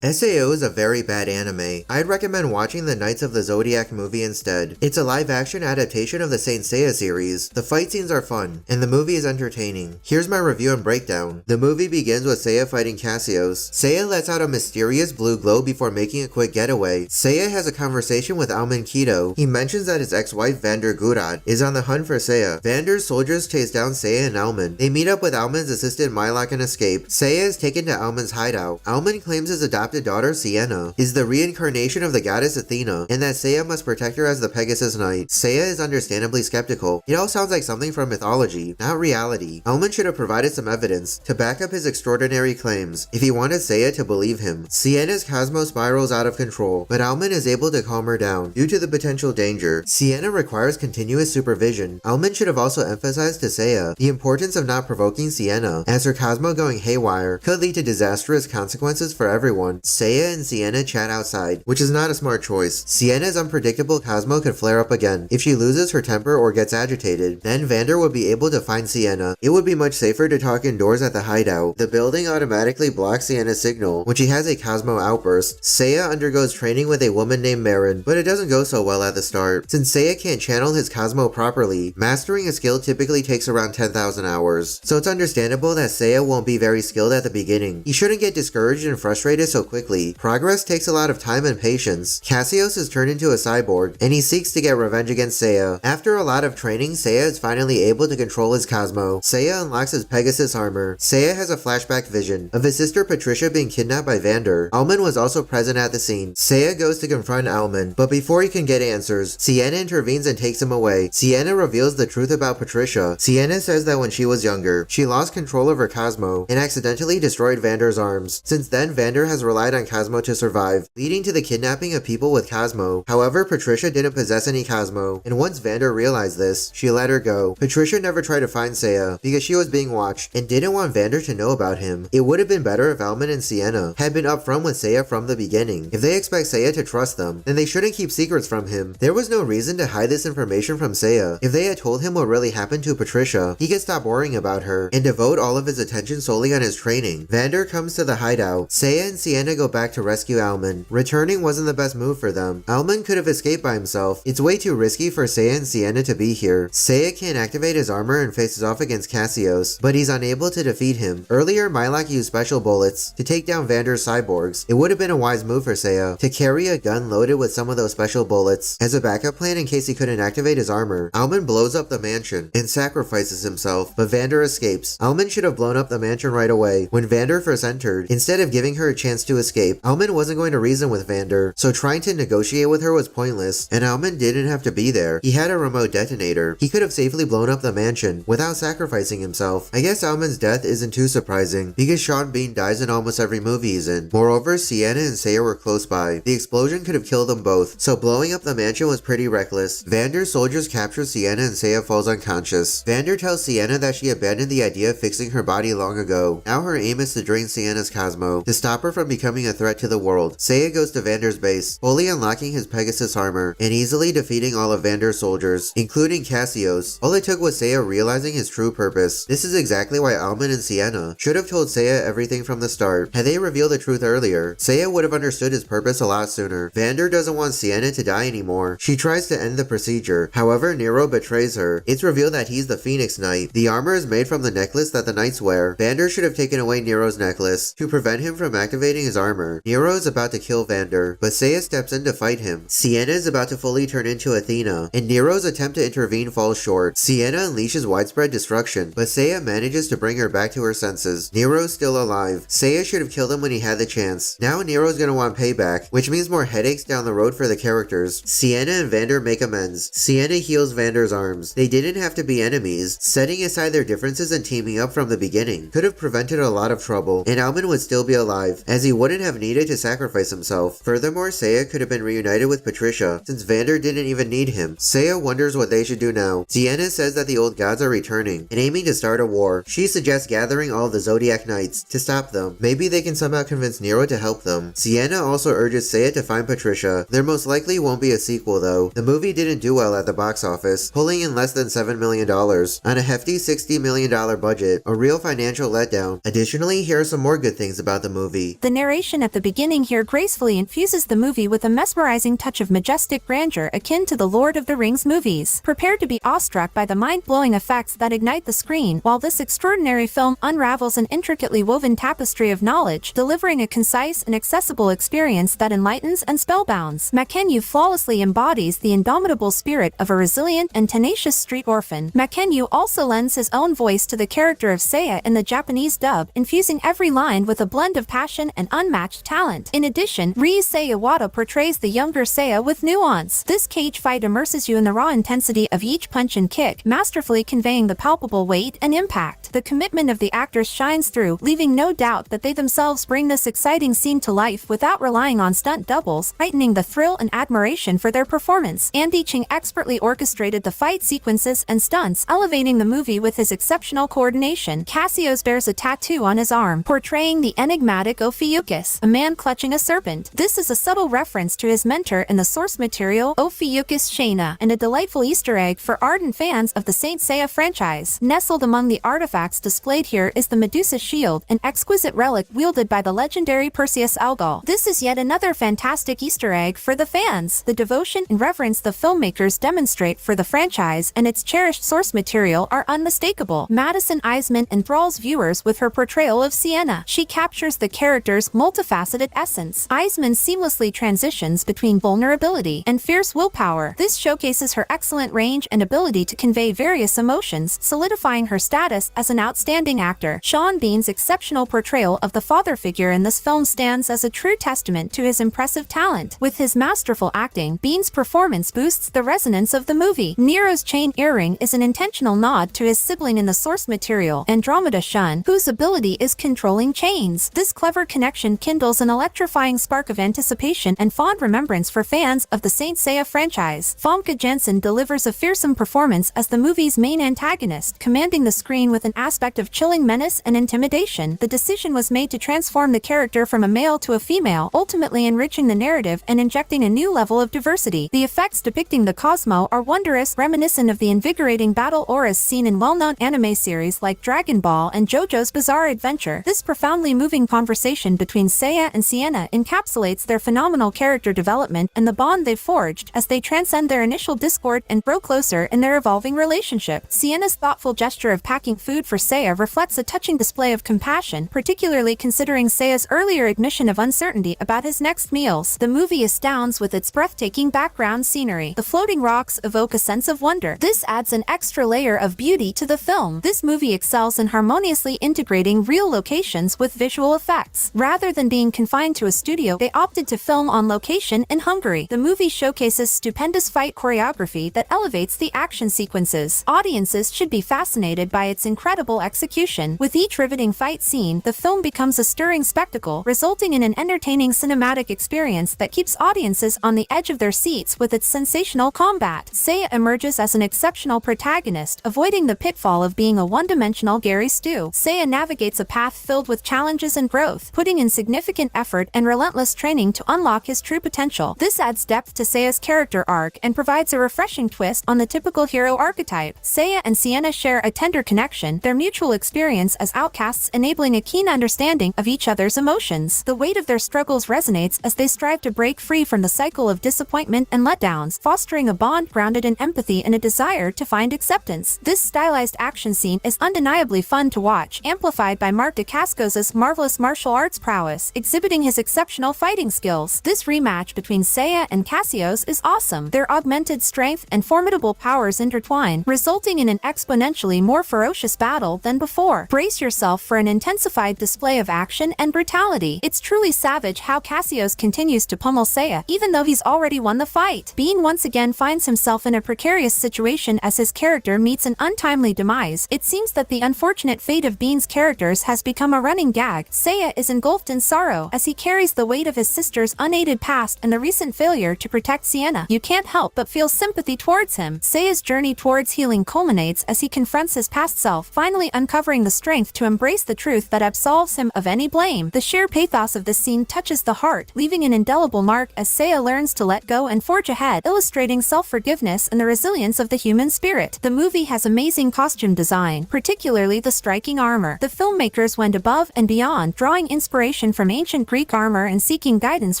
SAO is a very bad anime. I'd recommend watching the Knights of the Zodiac movie instead. It's a live-action adaptation of the Saint Seiya series. The fight scenes are fun, and the movie is entertaining. Here's my review and breakdown. The movie begins with Seiya fighting Cassios. Seiya lets out a mysterious blue glow before making a quick getaway. Seiya has a conversation with Alman Kido. He mentions that his ex-wife Vander Gurat is on the hunt for Seiya. Vander's soldiers chase down Seiya and Alman. They meet up with Alman's assistant Mylok and escape. Seiya is taken to Alman's hideout. Alman claims his adopted daughter Sienna is the reincarnation of the goddess Athena, and that Seiya must protect her as the Pegasus Knight. Seiya is understandably skeptical. It all sounds like something from mythology, not reality. Alman should have provided some evidence to back up his extraordinary claims if he wanted Seiya to believe him. Sienna's cosmos spirals out of control, but Alman is able to calm her down due to the potential danger. Sienna requires continuous supervision. Alman should have also emphasized to Seiya the importance of not provoking Sienna, as her cosmo going haywire could lead to disastrous consequences for everyone. Seiya and Sienna chat outside, which is not a smart choice. Sienna's unpredictable cosmo could flare up again if she loses her temper or gets agitated. Then Vander would be able to find Sienna. It would be much safer to talk indoors at the hideout. The building automatically blocks Sienna's signal when she has a cosmo outburst. Seiya undergoes training with a woman named Marin, but it doesn't go so well at the start. Since Seiya can't channel his cosmo properly, mastering a skill typically takes around 10,000 hours. So it's understandable that Seiya won't be very skilled at the beginning. He shouldn't get discouraged and frustrated so quickly. Progress takes a lot of time and patience. Cassios is turned into a cyborg, and he seeks to get revenge against Seiya. After a lot of training, Seiya is finally able to control his cosmo. Seiya unlocks his Pegasus armor. Seiya has a flashback vision of his sister Patricia being kidnapped by Vander. Alman was also present at the scene. Seiya goes to confront Alman, but before he can get answers, Sienna intervenes and takes him away. Sienna reveals the truth about Patricia. Sienna says that when she was younger, she lost control of her cosmo and accidentally destroyed Vander's arms. Since then, Vander has relied on Cosmo to survive, leading to the kidnapping of people with Cosmo. However, Patricia didn't possess any Cosmo, and once Vander realized this, she let her go. Patricia never tried to find Seiya because she was being watched and didn't want Vander to know about him. It would have been better if Alman and Sienna had been upfront with Seiya from the beginning. If they expect Seiya to trust them, then they shouldn't keep secrets from him. There was no reason to hide this information from Seiya. If they had told him what really happened to Patricia, he could stop worrying about her and devote all of his attention solely on his training. Vander comes to the hideout. Seiya and Sienna go back to rescue Alman. Returning wasn't the best move for them. Alman could have escaped by himself. It's way too risky for Seiya and Sienna to be here. Seiya can't activate his armor and faces off against Cassios, but he's unable to defeat him. Earlier, Mylok used special bullets to take down Vander's cyborgs. It would have been a wise move for Seiya to carry a gun loaded with some of those special bullets as a backup plan in case he couldn't activate his armor. Alman blows up the mansion and sacrifices himself, but Vander escapes. Alman should have blown up the mansion right away when Vander first entered, instead of giving her a chance to escape. Alman wasn't going to reason with Vander, so trying to negotiate with her was pointless, and Alman didn't have to be there. He had a remote detonator. He could have safely blown up the mansion without sacrificing himself. I guess Alman's death isn't too surprising, because Sean Bean dies in almost every movie he's in. Moreover, Sienna and Seiya were close by. The explosion could have killed them both, so blowing up the mansion was pretty reckless. Vander's soldiers capture Sienna and Seiya falls unconscious. Vander tells Sienna that she abandoned the idea of fixing her body long ago. Now her aim is to drain Sienna's cosmo, to stop her from becoming a threat to the world. Seiya goes to Vander's base, fully unlocking his Pegasus armor, and easily defeating all of Vander's soldiers, including Cassios. All it took was Seiya realizing his true purpose. This is exactly why Alman and Sienna should have told Seiya everything from the start. Had they revealed the truth earlier, Seiya would have understood his purpose a lot sooner. Vander doesn't want Sienna to die anymore. She tries to end the procedure. However, Nero betrays her. It's revealed that he's the Phoenix Knight. The armor is made from the necklace that the knights wear. Vander should have taken away Nero's necklace to prevent him from activating his armor. Nero is about to kill Vander, but Seiya steps in to fight him. Sienna is about to fully turn into Athena, and Nero's attempt to intervene falls short. Sienna unleashes widespread destruction, but Seiya manages to bring her back to her senses. Nero's still alive. Seiya should have killed him when he had the chance. Now Nero's gonna want payback, which means more headaches down the road for the characters. Sienna and Vander make amends. Sienna heals Vander's arms. They didn't have to be enemies. Setting aside their differences and teaming up from the beginning could have prevented a lot of trouble, and Alman would still be alive, as he wouldn't have needed to sacrifice himself. Furthermore, Seiya could have been reunited with Patricia, since Vander didn't even need him. Seiya wonders what they should do now. Sienna says that the old gods are returning and aiming to start a war. She suggests gathering all the Zodiac Knights to stop them. Maybe they can somehow convince Nero to help them. Sienna also urges Seiya to find Patricia. There most likely won't be a sequel though. The movie didn't do well at the box office, pulling in less than $7 million on a hefty $60 million budget, a real financial letdown. Additionally, here are some more good things about the movie. The narrative narration at the beginning here gracefully infuses the movie with a mesmerizing touch of majestic grandeur akin to the Lord of the Rings movies. Prepare to be awestruck by the mind-blowing effects that ignite the screen, while this extraordinary film unravels an intricately woven tapestry of knowledge, delivering a concise and accessible experience that enlightens and spellbounds. Makenyu flawlessly embodies the indomitable spirit of a resilient and tenacious street orphan. Makenyu also lends his own voice to the character of Seiya in the Japanese dub, infusing every line with a blend of passion and unmatched talent. In addition, Ryusei Iwata portrays the younger Seiya with nuance. This cage fight immerses you in the raw intensity of each punch and kick, masterfully conveying the palpable weight and impact. The commitment of the actors shines through, leaving no doubt that they themselves bring this exciting scene to life without relying on stunt doubles, heightening the thrill and admiration for their performance. Andy Ching expertly orchestrated the fight sequences and stunts, elevating the movie with his exceptional coordination. Cassius bears a tattoo on his arm, portraying the enigmatic Ophiuchus, a man clutching a serpent. This is a subtle reference to his mentor in the source material, Ophiuchus Shayna, and a delightful Easter egg for ardent fans of the Saint Seiya franchise. Nestled among the artifacts displayed here is the Medusa shield, an exquisite relic wielded by the legendary Perseus Algol. This is yet another fantastic Easter egg for the fans. The devotion and reverence the filmmakers demonstrate for the franchise and its cherished source material are unmistakable. Madison Eisman enthralls viewers with her portrayal of Sienna. She captures the character's multifaceted essence. Eisman seamlessly transitions between vulnerability and fierce willpower. This showcases her excellent range and ability to convey various emotions, solidifying her status as an outstanding actor. Sean Bean's exceptional portrayal of the father figure in this film stands as a true testament to his impressive talent. With his masterful acting, Bean's performance boosts the resonance of the movie. Nero's chain earring is an intentional nod to his sibling in the source material, Andromeda Shun, whose ability is controlling chains. This clever connection kindles an electrifying spark of anticipation and fond remembrance for fans of the Saint Seiya franchise. Famke Janssen delivers a fearsome performance as the movie's main antagonist, commanding the screen with an aspect of chilling menace and intimidation. The decision was made to transform the character from a male to a female, ultimately enriching the narrative and injecting a new level of diversity. The effects depicting the Cosmo are wondrous, reminiscent of the invigorating battle auras seen in well-known anime series like Dragon Ball and JoJo's Bizarre Adventure. This profoundly moving conversation between Seiya and Sienna encapsulates their phenomenal character development and the bond they've forged as they transcend their initial discord and grow closer in their evolving relationship. Sienna's thoughtful gesture of packing food for Seiya reflects a touching display of compassion, particularly considering Seiya's earlier admission of uncertainty about his next meals. The movie astounds with its breathtaking background scenery. The floating rocks evoke a sense of wonder. This adds an extra layer of beauty to the film. This movie excels in harmoniously integrating real locations with visual effects. Rather than being confined to a studio, they opted to film on location in Hungary. The movie showcases stupendous fight choreography that elevates the action sequences. Audiences should be fascinated by its incredible execution. With each riveting fight scene, the film becomes a stirring spectacle, resulting in an entertaining cinematic experience that keeps audiences on the edge of their seats with its sensational combat. Seiya emerges as an exceptional protagonist, avoiding the pitfall of being a one-dimensional Gary Stu. Seiya navigates a path filled with challenges and growth, putting in significant effort and relentless training to unlock his true potential. This adds depth to Seiya's character arc and provides a refreshing twist on the typical hero archetype. Seiya and Sienna share a tender connection, their mutual experience as outcasts enabling a keen understanding of each other's emotions. The weight of their struggles resonates as they strive to break free from the cycle of disappointment and letdowns, fostering a bond grounded in empathy and a desire to find acceptance. This stylized action scene is undeniably fun to watch, amplified by Mark Dacascos' marvelous martial arts prowess, exhibiting his exceptional fighting skills. This rematch between Seiya and Cassius is awesome. Their augmented strength and formidable powers intertwine, resulting in an exponentially more ferocious battle than before. Brace yourself for an intensified display of action and brutality. It's truly savage how Cassius continues to pummel Seiya, even though he's already won the fight. Bean once again finds himself in a precarious situation as his character meets an untimely demise. It seems that the unfortunate fate of Bean's characters has become a running gag. Seiya is engulfed in sorrow as he carries the weight of his sister's unaided past and the recent failure to protect Sienna. You can't help but feel sympathy towards him. Seiya's journey towards healing culminates as he confronts his past self, finally uncovering the strength to embrace the truth that absolves him of any blame. The sheer pathos of this scene touches the heart, leaving an indelible mark as Seiya learns to let go and forge ahead, illustrating self-forgiveness and the resilience of the human spirit. The movie has amazing costume design, particularly the striking armor. The filmmakers went above and beyond, drawing inspiration inspiration from ancient Greek armor and seeking guidance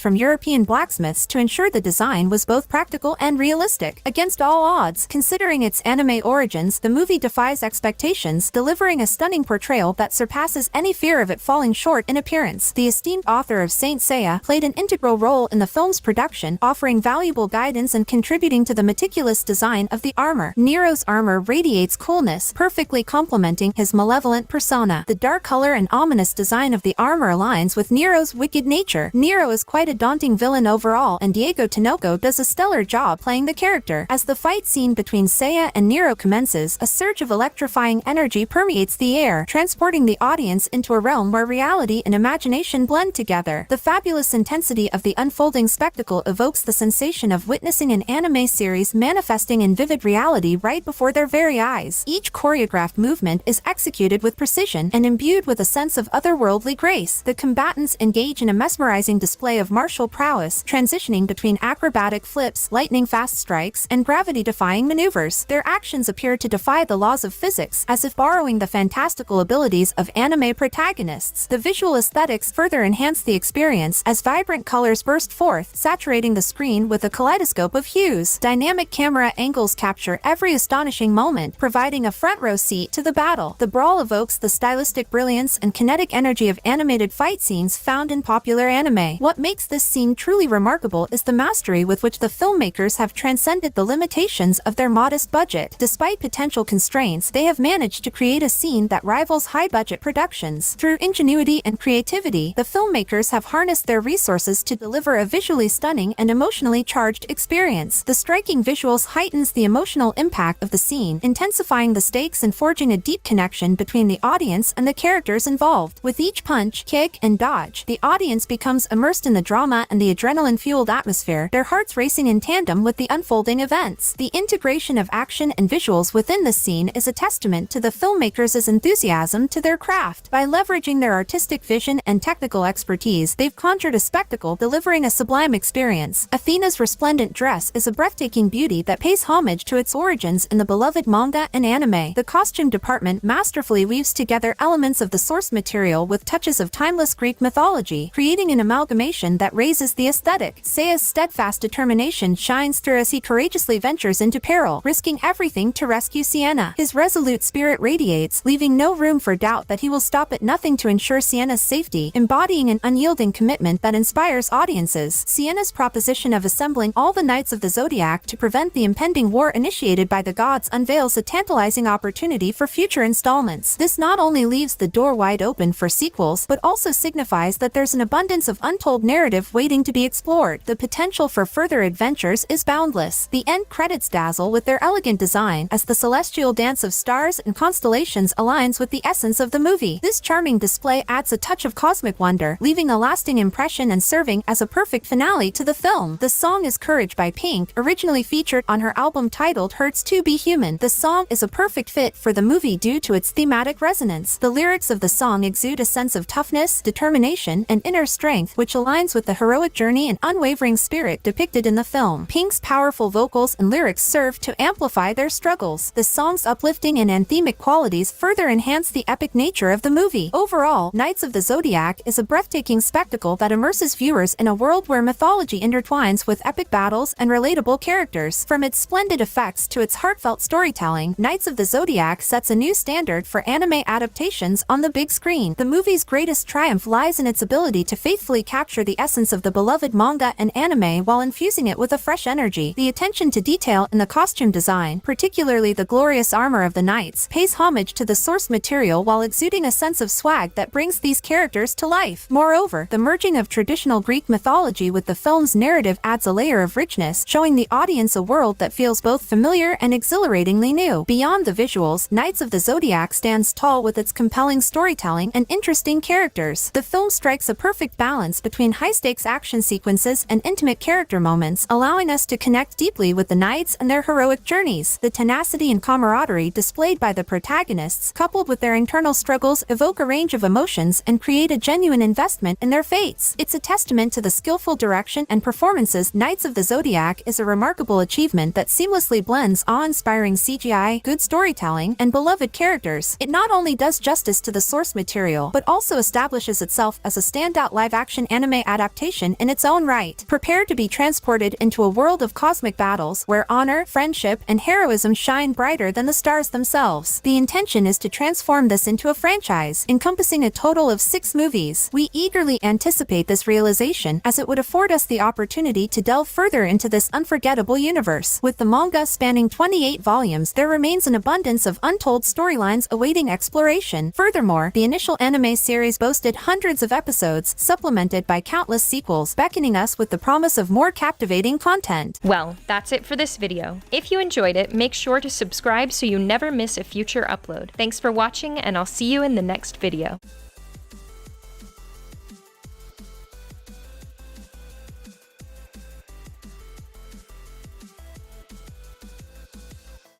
from European blacksmiths to ensure the design was both practical and realistic. Against all odds, considering its anime origins, the movie defies expectations, delivering a stunning portrayal that surpasses any fear of it falling short in appearance. The esteemed author of Saint Seiya played an integral role in the film's production, offering valuable guidance and contributing to the meticulous design of the armor. Nero's armor radiates coolness, perfectly complementing his malevolent persona. The dark color and ominous design of the armor aligns with Nero's wicked nature. Nero is quite a daunting villain overall, and Diego Tinoco does a stellar job playing the character. As the fight scene between Seiya and Nero commences, a surge of electrifying energy permeates the air, transporting the audience into a realm where reality and imagination blend together. The fabulous intensity of the unfolding spectacle evokes the sensation of witnessing an anime series manifesting in vivid reality right before their very eyes. Each choreographed movement is executed with precision and imbued with a sense of otherworldly grace. The combatants engage in a mesmerizing display of martial prowess, transitioning between acrobatic flips, lightning-fast strikes, and gravity-defying maneuvers. Their actions appear to defy the laws of physics, as if borrowing the fantastical abilities of anime protagonists. The visual aesthetics further enhance the experience as vibrant colors burst forth, saturating the screen with a kaleidoscope of hues. Dynamic camera angles capture every astonishing moment, providing a front-row seat to the battle. The brawl evokes the stylistic brilliance and kinetic energy of animated fight scenes found in popular anime. What makes this scene truly remarkable is the mastery with which the filmmakers have transcended the limitations of their modest budget. Despite potential constraints, they have managed to create a scene that rivals high-budget productions. Through ingenuity and creativity, the filmmakers have harnessed their resources to deliver a visually stunning and emotionally charged experience. The striking visuals heightens the emotional impact of the scene, intensifying the stakes and forging a deep connection between the audience and the characters involved. With each punch, kick, and dodge, the audience becomes immersed in the drama and the adrenaline-fueled atmosphere, their hearts racing in tandem with the unfolding events. The integration of action and visuals within the scene is a testament to the filmmakers' enthusiasm to their craft. By leveraging their artistic vision and technical expertise, they've conjured a spectacle, delivering a sublime experience. Athena's resplendent dress is a breathtaking beauty that pays homage to its origins in the beloved manga and anime. The costume department masterfully weaves together elements of the source material with touches of timeless Greek mythology, creating an amalgamation that raises the aesthetic. Seiya's steadfast determination shines through as he courageously ventures into peril, risking everything to rescue Sienna. His resolute spirit radiates, leaving no room for doubt that he will stop at nothing to ensure Sienna's safety, embodying an unyielding commitment that inspires audiences. Sienna's proposition of assembling all the Knights of the Zodiac to prevent the impending war initiated by the gods unveils a tantalizing opportunity for future installments. This not only leaves the door wide open for sequels, but also signifies that there's an abundance of untold narrative waiting to be explored. The potential for further adventures is boundless. The end credits dazzle with their elegant design, as the celestial dance of stars and constellations aligns with the essence of the movie. This charming display adds a touch of cosmic wonder, leaving a lasting impression and serving as a perfect finale to the film. The song is Courage by Pink, originally featured on her album titled Hurts to Be Human. The song is a perfect fit for the movie due to its thematic resonance. The lyrics of the song exude a sense of toughness, determination, and inner strength, which aligns with the heroic journey and unwavering spirit depicted in the film. Pink's powerful vocals and lyrics serve to amplify their struggles. The song's uplifting and anthemic qualities further enhance the epic nature of the movie. Overall, Knights of the Zodiac is a breathtaking spectacle that immerses viewers in a world where mythology intertwines with epic battles and relatable characters. From its splendid effects to its heartfelt storytelling, Knights of the Zodiac sets a new standard for anime adaptations on the big screen. The movie's greatest triumph lies in its ability to faithfully capture the essence of the beloved manga and anime while infusing it with a fresh energy. The attention to detail in the costume design, particularly the glorious armor of the knights, pays homage to the source material while exuding a sense of swag that brings these characters to life. Moreover, the merging of traditional Greek mythology with the film's narrative adds a layer of richness, showing the audience a world that feels both familiar and exhilaratingly new. Beyond the visuals, Knights of the Zodiac stands tall with its compelling storytelling and interesting characters. The film strikes a perfect balance between high-stakes action sequences and intimate character moments, allowing us to connect deeply with the knights and their heroic journeys. The tenacity and camaraderie displayed by the protagonists, coupled with their internal struggles, evoke a range of emotions and create a genuine investment in their fates. It's a testament to the skillful direction and performances. Knights of the Zodiac is a remarkable achievement that seamlessly blends awe-inspiring CGI, good storytelling, and beloved characters. It not only does justice to the source material, but also establishes a itself as a standout live-action anime adaptation in its own right. Prepare to be transported into a world of cosmic battles where honor, friendship, and heroism shine brighter than the stars themselves. The intention is to transform this into a franchise, encompassing a total of 6 movies. We eagerly anticipate this realization as it would afford us the opportunity to delve further into this unforgettable universe. With the manga spanning 28 volumes, there remains an abundance of untold storylines awaiting exploration. Furthermore, the initial anime series boasted hundreds of episodes, supplemented by countless sequels, beckoning us with the promise of more captivating content. Well, that's it for this video. If you enjoyed it, make sure to subscribe so you never miss a future upload. Thanks for watching, and I'll see you in the next video.